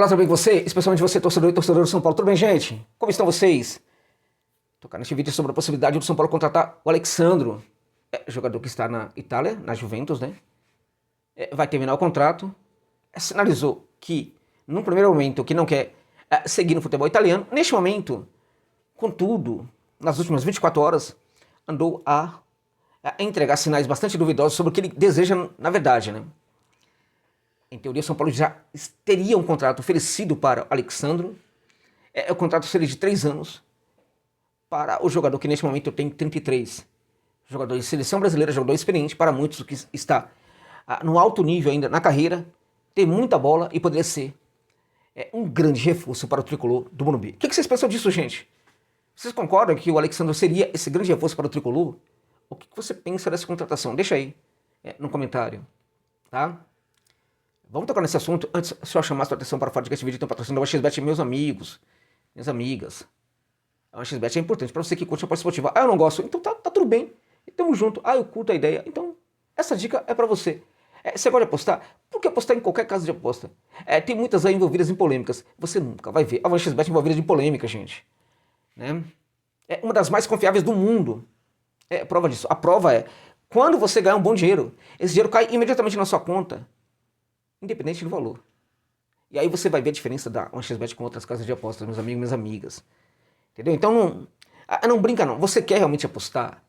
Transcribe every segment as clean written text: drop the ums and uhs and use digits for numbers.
Olá, tudo bem com você? Especialmente você, torcedor e torcedor do São Paulo. Tudo bem, gente? Como estão vocês? Tocar neste vídeo sobre a possibilidade do São Paulo contratar o Alexandro, jogador que está na Itália, na Juventus, né? Vai terminar o contrato. Sinalizou que, num primeiro momento, que não quer seguir no futebol italiano. Neste momento, contudo, nas últimas 24 horas, andou a entregar sinais bastante duvidosos sobre o que ele deseja na verdade, né? Em teoria, o São Paulo já teria um contrato oferecido para o Alexandro. O contrato seria de 3 anos para o jogador que neste momento tem 33. Jogador de seleção brasileira, jogador experiente, para muitos que está no alto nível ainda na carreira, tem muita bola e poderia ser um grande reforço para o tricolor do Morumbi. O que vocês pensam disso, gente? Vocês concordam que o Alexandre seria esse grande reforço para o tricolor? O que você pensa dessa contratação? Deixa aí no comentário, tá? Vamos tocar nesse assunto. Antes, só eu chamar a sua atenção para o fato de que esse vídeo tem um patrocínio da XBET, meus amigos, minhas amigas. A XBET é importante para você que curte a aposta esportiva. Eu não gosto, então tá tudo bem. Tamo junto. Eu curto a ideia. Então, essa dica é para você. Você gosta de apostar? Por que apostar em qualquer casa de aposta? Tem muitas aí envolvidas em polêmicas. Você nunca vai ver a XBET envolvida em polêmica, gente. Né? É uma das mais confiáveis do mundo. É prova disso. A prova é, quando você ganhar um bom dinheiro, esse dinheiro cai imediatamente na sua conta, independente do valor. E aí você vai ver a diferença da XBET com outras casas de apostas, meus amigos e minhas amigas. Entendeu? Então não brinca não. Você quer realmente apostar?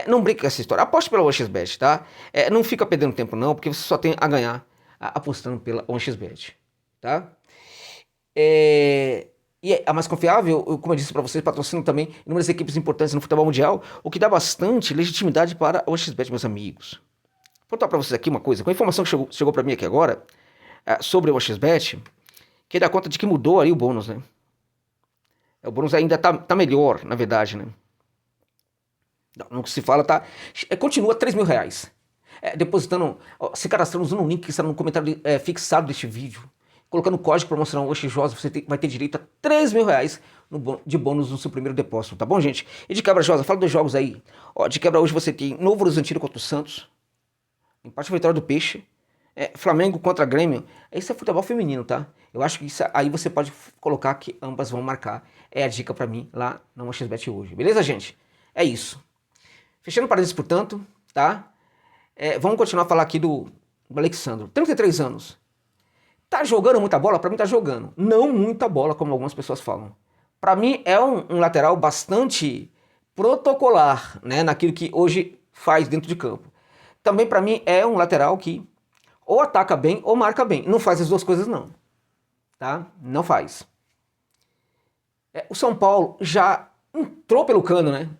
Não brinca com essa história. Aposte pela XBET, tá? Não fica perdendo tempo não, porque você só tem a ganhar apostando pela XBET, tá? E é a mais confiável, como eu disse para vocês, patrocina também inúmeras equipes importantes no futebol mundial, o que dá bastante legitimidade para a XBET, meus amigos. Vou contar para vocês aqui uma coisa, com a informação que chegou para mim aqui agora, sobre o XBET, que dá conta de que mudou aí o bônus, né? O bônus ainda tá melhor, na verdade, né? No que se fala, continua R$3.000. Depositando, se cadastrando usando o link que está no comentário fixado deste vídeo, colocando o código promocional OXJOSA, você vai ter direito a R$3.000 de bônus no seu primeiro depósito, tá bom, gente? E de quebra, Josa, fala dos jogos aí. De quebra hoje você tem Novo Horizontino contra o Santos, empate vitória do Peixe, Flamengo contra Grêmio. Isso é futebol feminino, tá? Eu acho que isso aí você pode colocar que ambas vão marcar. É a dica pra mim lá na XBET hoje. Beleza, gente? É isso. Fechando parênteses, portanto, tá? Vamos continuar a falar aqui do Alexandro. 33 anos. Tá jogando muita bola? Pra mim tá jogando. Não muita bola, como algumas pessoas falam. Pra mim é um lateral bastante protocolar, né? Naquilo que hoje faz dentro de campo. Também pra mim é um lateral que ou ataca bem ou marca bem. Não faz as duas coisas não. Tá? Não faz. O São Paulo já entrou pelo cano, né?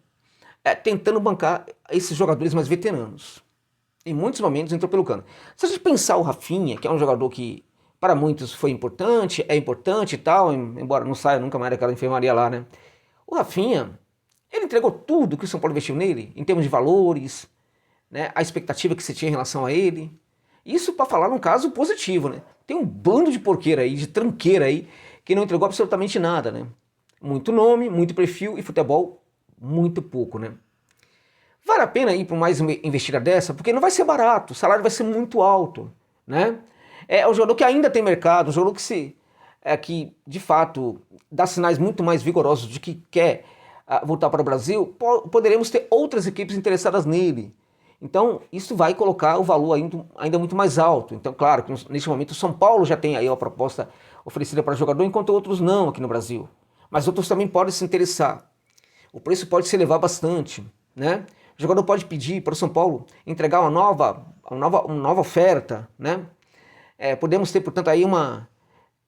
Tentando bancar esses jogadores mais veteranos. Em muitos momentos entrou pelo cano. Se a gente pensar o Rafinha, que é um jogador que para muitos foi importante, é importante e tal, embora não saia nunca mais daquela enfermaria lá, né? O Rafinha, ele entregou tudo que o São Paulo investiu nele, em termos de valores, né? A expectativa que se tinha em relação a ele. Isso para falar num caso positivo, né? Tem um bando de porqueira aí, de tranqueira aí, que não entregou absolutamente nada, né? Muito nome, muito perfil e futebol muito pouco, né? Vale a pena ir para mais uma investida dessa? Porque não vai ser barato, o salário vai ser muito alto, né? É um jogador que ainda tem mercado, um jogador que de fato dá sinais muito mais vigorosos de que quer voltar para o Brasil. Poderemos ter outras equipes interessadas nele. Então, isso vai colocar o valor ainda muito mais alto. Então, claro que neste momento o São Paulo já tem aí uma proposta oferecida para o jogador, enquanto outros não aqui no Brasil. Mas outros também podem se interessar. O preço pode se elevar bastante, né? O jogador pode pedir para o São Paulo entregar uma nova oferta, né? Podemos ter, portanto, aí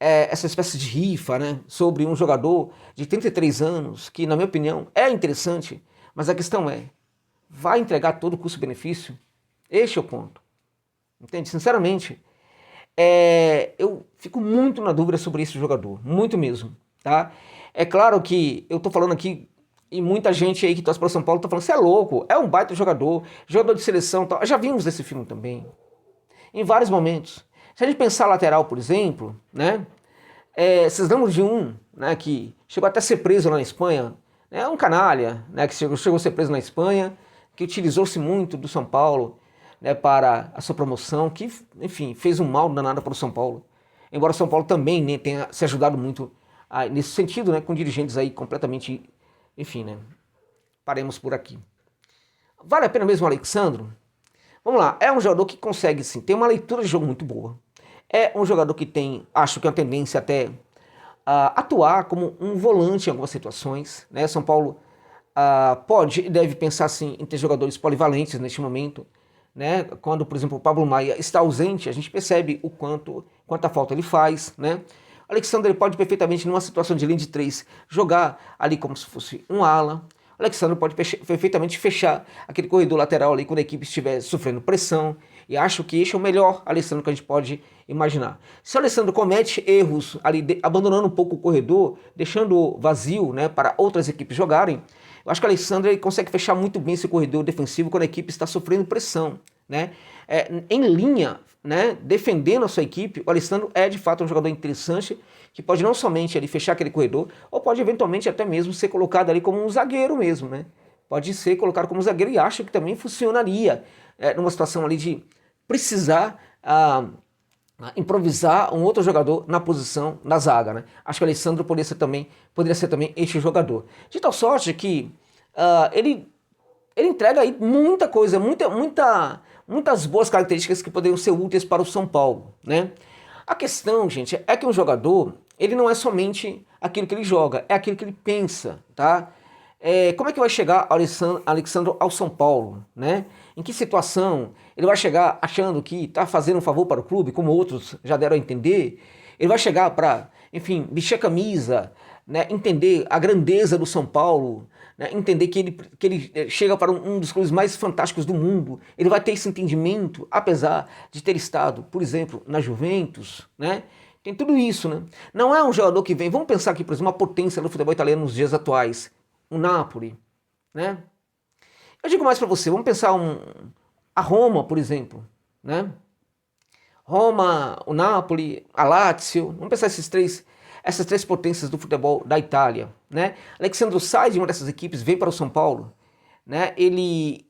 essa espécie de rifa, né? Sobre um jogador de 33 anos, que, na minha opinião, é interessante, mas a questão vai entregar todo o custo-benefício? Este é o ponto. Entende? Sinceramente, eu fico muito na dúvida sobre esse jogador. Muito mesmo. Tá? É claro que eu tô falando aqui e muita gente aí que torce para o São Paulo tá falando, você é louco, é um baita jogador de seleção. Tal. Já vimos esse filme também. Em vários momentos. Se a gente pensar lateral, por exemplo, né? Vocês lembram de um, né, que chegou até a ser preso lá na Espanha? É um canalha, né, que chegou a ser preso na Espanha, que utilizou-se muito do São Paulo, né, para a sua promoção, que, enfim, fez um mal danado para o São Paulo. embora o São Paulo também, né, tenha se ajudado muito nesse sentido, né, com dirigentes aí completamente, enfim, né, paremos por aqui. Vale a pena mesmo o Alexandro? Vamos lá, é um jogador que consegue sim, tem uma leitura de jogo muito boa. É um jogador que tem, acho que é uma tendência até atuar como um volante em algumas situações, né? São Paulo pode e deve pensar sim em ter jogadores polivalentes neste momento, né? Quando, por exemplo, o Pablo Maia está ausente, a gente percebe o quanta falta ele faz, né? O Alexandre pode perfeitamente, numa situação de linha de 3, jogar ali como se fosse um ala. O Alexandre pode perfeitamente fechar aquele corredor lateral ali quando a equipe estiver sofrendo pressão. E acho que este é o melhor Alexandre que a gente pode imaginar. Se o Alexandre comete erros ali, abandonando um pouco o corredor, deixando vazio, né, para outras equipes jogarem, eu acho que o Alexandre consegue fechar muito bem esse corredor defensivo quando a equipe está sofrendo pressão, né? Em linha, né, defendendo a sua equipe, o Alexandre é de fato um jogador interessante que pode não somente ali fechar aquele corredor, ou pode eventualmente até mesmo ser colocado ali como um zagueiro mesmo, né? Pode ser colocado como zagueiro e acho que também funcionaria numa situação ali de precisar improvisar um outro jogador na posição na zaga, né? Acho que o Alessandro poderia ser também este jogador. De tal sorte que ele entrega aí muita coisa, muitas boas características que poderiam ser úteis para o São Paulo, né? A questão, gente, é que um jogador, ele não é somente aquilo que ele joga, é aquilo que ele pensa, tá? Como é que vai chegar o Alexandre ao São Paulo, né? Em que situação ele vai chegar achando que está fazendo um favor para o clube, como outros já deram a entender? Ele vai chegar para, enfim, vestir a camisa, né? Entender a grandeza do São Paulo, né? Entender que ele chega para um dos clubes mais fantásticos do mundo. Ele vai ter esse entendimento, apesar de ter estado, por exemplo, na Juventus, né? Tem tudo isso, né? Não é um jogador que vem, vamos pensar aqui, por exemplo, uma potência do futebol italiano nos dias atuais, o Napoli, né? Eu digo mais para você, vamos pensar a Roma, por exemplo, né? Roma, o Napoli, a Lazio, vamos pensar essas três potências do futebol da Itália, né? Alexandre sai de uma dessas equipes, vem para o São Paulo, né? Ele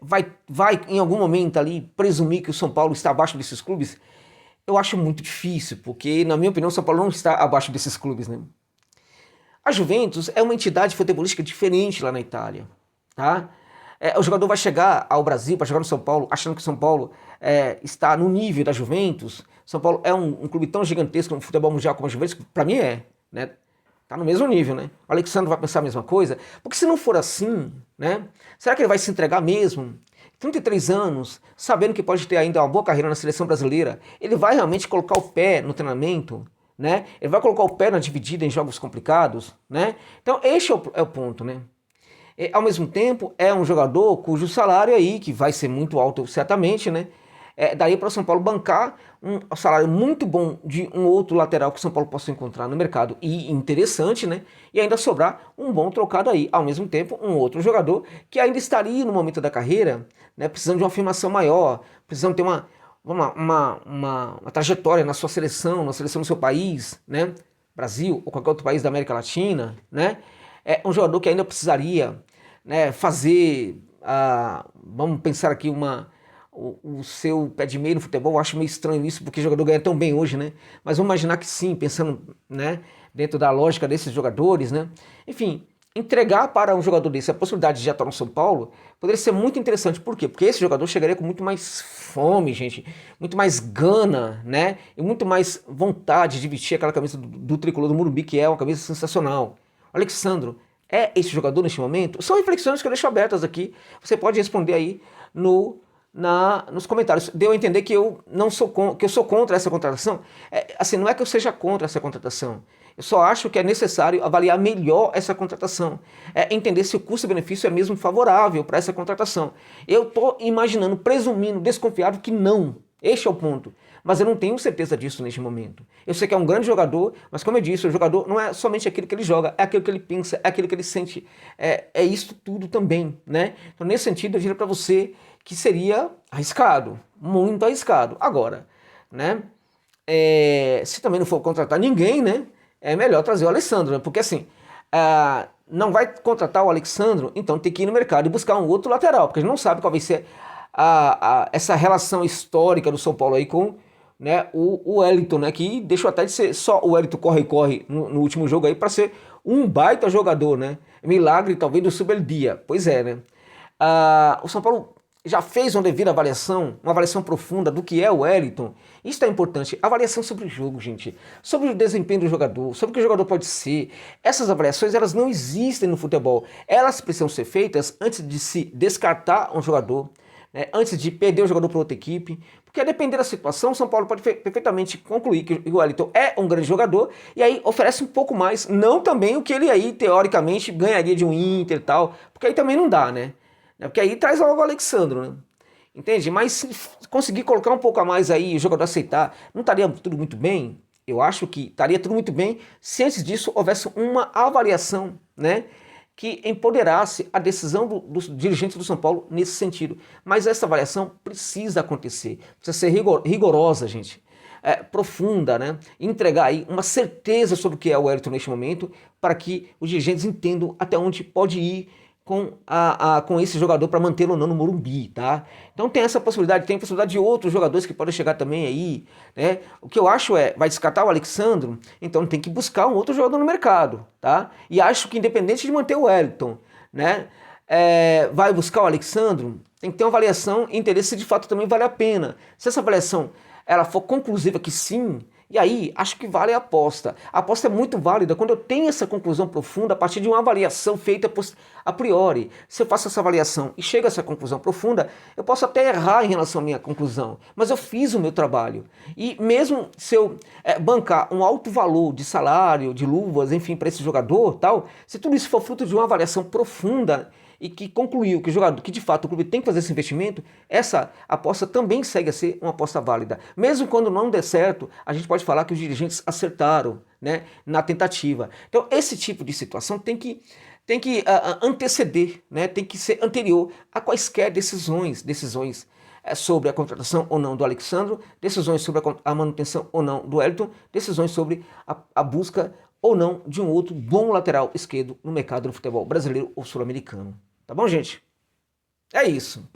vai em algum momento ali presumir que o São Paulo está abaixo desses clubes. Eu acho muito difícil, porque na minha opinião o São Paulo não está abaixo desses clubes, né? A Juventus é uma entidade futebolística diferente lá na Itália, tá? O jogador vai chegar ao Brasil para jogar no São Paulo, achando que o São Paulo está no nível da Juventus. São Paulo é um clube tão gigantesco no futebol mundial como a Juventus, para mim né? Tá no mesmo nível, né? O Alexandre vai pensar a mesma coisa, porque se não for assim, né? Será que ele vai se entregar mesmo? 33 anos, sabendo que pode ter ainda uma boa carreira na seleção brasileira, ele vai realmente colocar o pé no treinamento? Né? Ele vai colocar o pé na dividida em jogos complicados, né? Então este é o ponto, né? Ao mesmo tempo é um jogador cujo salário aí, que vai ser muito alto certamente, né? Daí para o São Paulo bancar um salário muito bom de um outro lateral que o São Paulo possa encontrar no mercado e interessante, né? E ainda sobrar um bom trocado aí. Ao mesmo tempo, um outro jogador que ainda estaria no momento da carreira, né? Precisando de uma afirmação maior, precisando ter uma trajetória na sua seleção, na seleção do seu país, né? Brasil ou qualquer outro país da América Latina, né? É um jogador que ainda precisaria, né, fazer, vamos pensar aqui, o seu pé de meia no futebol. Eu acho meio estranho isso, porque o jogador ganha tão bem hoje, né? Mas vamos imaginar que sim, pensando, né, dentro da lógica desses jogadores, né? Enfim, entregar para um jogador desse a possibilidade de atuar no São Paulo poderia ser muito interessante. Por quê? Porque esse jogador chegaria com muito mais fome, gente, muito mais gana, né? E muito mais vontade de vestir aquela camisa do tricolor do Morumbi, que é uma camisa sensacional. Alexandro é esse jogador neste momento? São reflexões que eu deixo abertas aqui. Você pode responder aí nos comentários. Deu a entender que eu sou contra essa contratação. Assim, não é que eu seja contra essa contratação. Eu só acho que é necessário avaliar melhor essa contratação. Entender se o custo-benefício é mesmo favorável para essa contratação. Eu estou imaginando, presumindo, desconfiado que não. Este é o ponto. Mas eu não tenho certeza disso neste momento. Eu sei que é um grande jogador, mas como eu disse, o jogador não é somente aquilo que ele joga, é aquilo que ele pensa, é aquilo que ele sente. É isso tudo também, né? Então, nesse sentido, eu diria para você que seria arriscado, muito arriscado. Agora, né? Se também não for contratar ninguém, né? É melhor trazer o Alexandre, né? Porque assim, não vai contratar o Alexandre, então tem que ir no mercado e buscar um outro lateral, porque a gente não sabe qual vai ser essa relação histórica do São Paulo aí com né, o Wellington, né, que deixou até de ser só o Wellington corre no último jogo aí para ser um baita jogador, né? Milagre talvez do Superdia. Pois é, né? O São Paulo já fez uma devida avaliação, uma avaliação profunda do que é o Wellington. Isso é importante. Avaliação sobre o jogo, gente. Sobre o desempenho do jogador, sobre o que o jogador pode ser. Essas avaliações, elas não existem no futebol. Elas precisam ser feitas antes de se descartar um jogador, né, antes de perder o jogador para outra equipe. Porque a depender da situação, o São Paulo pode perfeitamente concluir que o Wellington é um grande jogador e aí oferece um pouco mais, não também o que ele aí, teoricamente, ganharia de um Inter e tal, porque aí também não dá, né? Porque aí traz logo o Alexandro, né? Entende? Mas se conseguir colocar um pouco a mais aí, o jogador aceitar, não estaria tudo muito bem? Eu acho que estaria tudo muito bem se antes disso houvesse uma avaliação, né, que empoderasse a decisão dos dirigentes do São Paulo nesse sentido. Mas essa avaliação precisa acontecer, precisa ser rigorosa, gente. Profunda, né? Entregar aí uma certeza sobre o que é o Wellington neste momento, para que os dirigentes entendam até onde pode ir com esse jogador para mantê-lo ou não no Morumbi, tá? Então tem essa possibilidade, tem a possibilidade de outros jogadores que podem chegar também aí, né? O que eu acho vai descartar o Alexandro, então tem que buscar um outro jogador no mercado, tá? E acho que independente de manter o Wellington, né? Vai buscar o Alexandro, tem que ter uma avaliação e entender se de fato também vale a pena. Se essa avaliação ela for conclusiva que sim, e aí acho que vale a aposta. A aposta é muito válida quando eu tenho essa conclusão profunda a partir de uma avaliação feita a priori. Se eu faço essa avaliação e chego a essa conclusão profunda, eu posso até errar em relação à minha conclusão, mas eu fiz o meu trabalho. E mesmo se eu bancar um alto valor de salário, de luvas, enfim, para esse jogador, tal, se tudo isso for fruto de uma avaliação profunda e que concluiu que o jogador, que de fato o clube tem que fazer esse investimento, essa aposta também segue a ser uma aposta válida. Mesmo quando não der certo, a gente pode falar que os dirigentes acertaram, né, na tentativa. Então esse tipo de situação tem que anteceder, né, tem que ser anterior a quaisquer decisões sobre a contratação ou não do Alexandro, decisões sobre a manutenção ou não do Wellington, decisões sobre a busca ou não de um outro bom lateral esquerdo no mercado do futebol brasileiro ou sul-americano. Tá bom, gente? É isso.